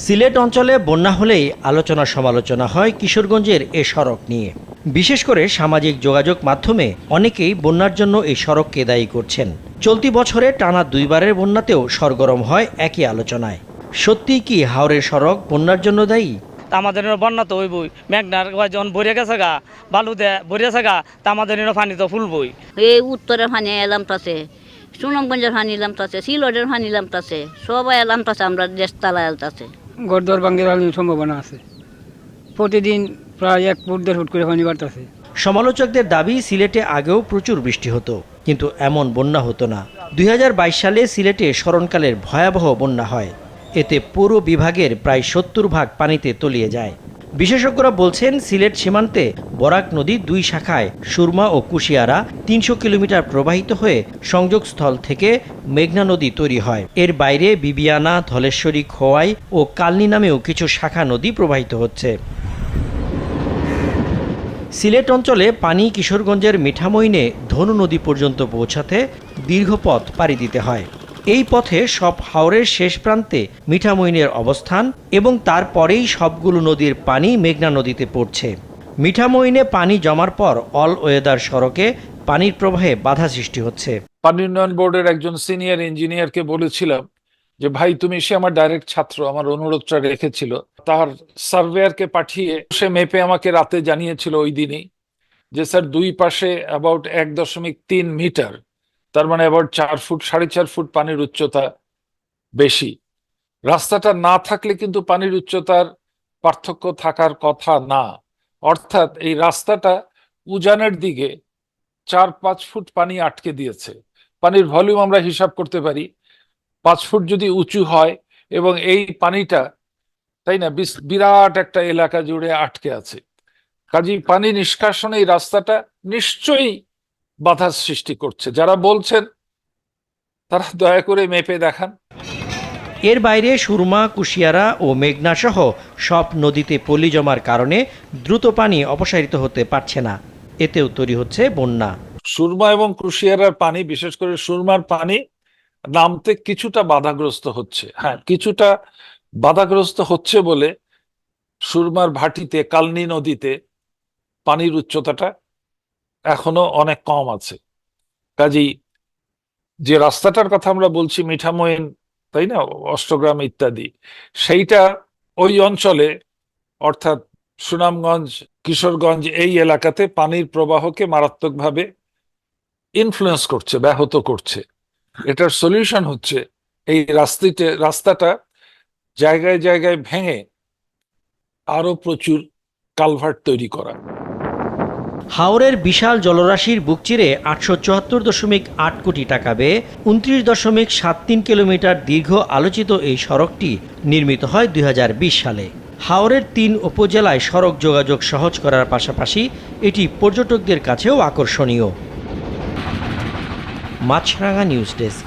সিলেট অঞ্চলে বন্যা হলেই আলোচনা সমালোচনা হয় কিশোরগঞ্জের এ সড়ক নিয়ে। বিশেষ করে সামাজিক যোগাযোগ মাধ্যমে অনেকেই বন্যার জন্য এই সড়ককে দায়ী করছেন। চলতি বছরে টানা দুইবারের বন্যাতেও সরগরম হয় একই আলোচনায়। সত্যিই কি হাওরের সড়ক বন্যার জন্য দায়ী? আমাদের বন্যা তো হইবই, মেঘনার যখন ভরে গেছে গা, বালু দে ভরে গেছে গা, তা আমাদের পানি তো ফুলবই। এই উত্তরের পানি এলাম তাছে, সুনামগঞ্জের পানি এলাম তাছে, সিলেটের পানি এলাম তাছে, সবাই এলাম তাছে, আমরা দেশ তালা এলতাছে। গড়দর ভাঙ্গের সম্ভাবনা আছে, প্রতিদিন প্রায় 1 ফুট 1.5 ফুট করে পানি বাড়তেছে। সমালোচকদের দাবি, সিলেটে আগেও প্রচুর বৃষ্টি হতো, কিন্তু এমন বন্যা হতো না। 2022 সালে সিলেটে স্মরণকালের ভয়াবহ বন্যা হয়। এতে পুরো বিভাগের প্রায় 70% পানিতে তলিয়ে যায়। বিশেষজ্ঞরা বলছেন, সিলেট সীমান্তে বরাক নদী 2 শাখায় সুরমা ও কুশিয়ারা 300 কিলোমিটার প্রবাহিত হয়ে সংযোগস্থল থেকে মেঘনা নদী তৈরি হয়। এর বাইরে বিবিয়ানা, ধলেশ্বরী, খোয়াই ও কালনী নামেও কিছু শাখা নদী প্রবাহিত হচ্ছে। সিলেট অঞ্চলে পানি কিশোরগঞ্জের মিঠামইনে ধনু নদী পর্যন্ত পৌঁছাতে দীর্ঘ পথ পাড়ি দিতে হয়। এই পথে সব হাওরের শেষ প্রান্তে মিঠামইনের অবস্থান এবং তারপরেই সবগুলো নদীর পানি মেঘনা নদীতে পড়ছে। মিঠামইনে পানি জমার পর অল ওয়েদার সড়কে পানির প্রবাহে বাধা সৃষ্টি হচ্ছে। পানি উন্নয়ন বোর্ডের একজন সিনিয়র ইঞ্জিনিয়ারকে বলেছিলাম যে ভাই, তুমি সে আমার ডাইরেক্ট ছাত্র, আমার অনুরোধটা রেখেছিল। তার সার্ভেয়ারকে পাঠিয়ে সে মেপে আমাকে রাতে জানিয়েছিল ওই দিনই যে স্যার, 2 পাশে অ্যাবাউট 1.3 মিটার, তার মানে অ্যাবাউট 4 ফুট 4.5 ফুট পানির উচ্চতা বেশি। রাস্তাটা না থাকলে কিন্তু পানির উচ্চতার পার্থক্য থাকার কথা না। অর্থাৎ এই রাস্তাটা উজানের দিকে 4-5 ফুট পানি আটকে দিয়েছে। পানির ভলিউম আমরা হিসাব করতে পারি, 5 ফুট যদি উঁচু হয় এবং এই পানিটা, তাই না, বিরাট একটা এলাকা জুড়ে আটকে আছে। কাজেই পানি নিষ্কাশনে এই রাস্তাটা নিশ্চয়ই বাধার সৃষ্টি করছে। যারা বলছেন তারা দয়া করে মেপে দেখান। এর বাইরে সুরমা, কুশিয়ারা ও মেঘনা সহ সব নদীতে পলি জমার কারণে দ্রুত পানি অপসারিত হতে পারছে না। এতেও তৈরি হচ্ছে বন্যা। সুরমা এবং কুশিয়ারার পানি, বিশেষ করে সুরমার পানি নামতে কিছুটা বাধাগ্রস্ত হচ্ছে। হ্যাঁ, কিছুটা বাধাগ্রস্ত হচ্ছে বলে সুরমার ভাটিতে, কালনী নদীতে পানির উচ্চতাটা এখনো অনেক কম আছে। কাজেই যে রাস্তাটার কথা আমরা বলছি, মিঠামইন, তাই না, অষ্টগ্রাম ইত্যাদি, সেইটা ওই অঞ্চলে অর্থাৎ সুনামগঞ্জ, কিশোরগঞ্জ এই এলাকাতে পানির প্রবাহকে মারাত্মকভাবে ইনফ্লুয়েন্স করছে, ব্যাহত করছে। এটার সলিউশন হচ্ছে এই রাস্তাটা জায়গায় জায়গায় ভেঙে আরো প্রচুর কালভার্ট তৈরি করা। হাওরের বিশাল জলরাশির বুক চিরে 874.8 কোটি টাকা ব্যয়ে 29.73 কিলোমিটার দীর্ঘ আলোচিত এই সড়কটি নির্মিত হয় 2020 সালে। হাওরের 3 উপজেলায় সড়ক যোগাযোগ সহজ করার পাশাপাশি এটি পর্যটকদের কাছেও আকর্ষণীয়। মাছরাঙা নিউজ ডেস্ক।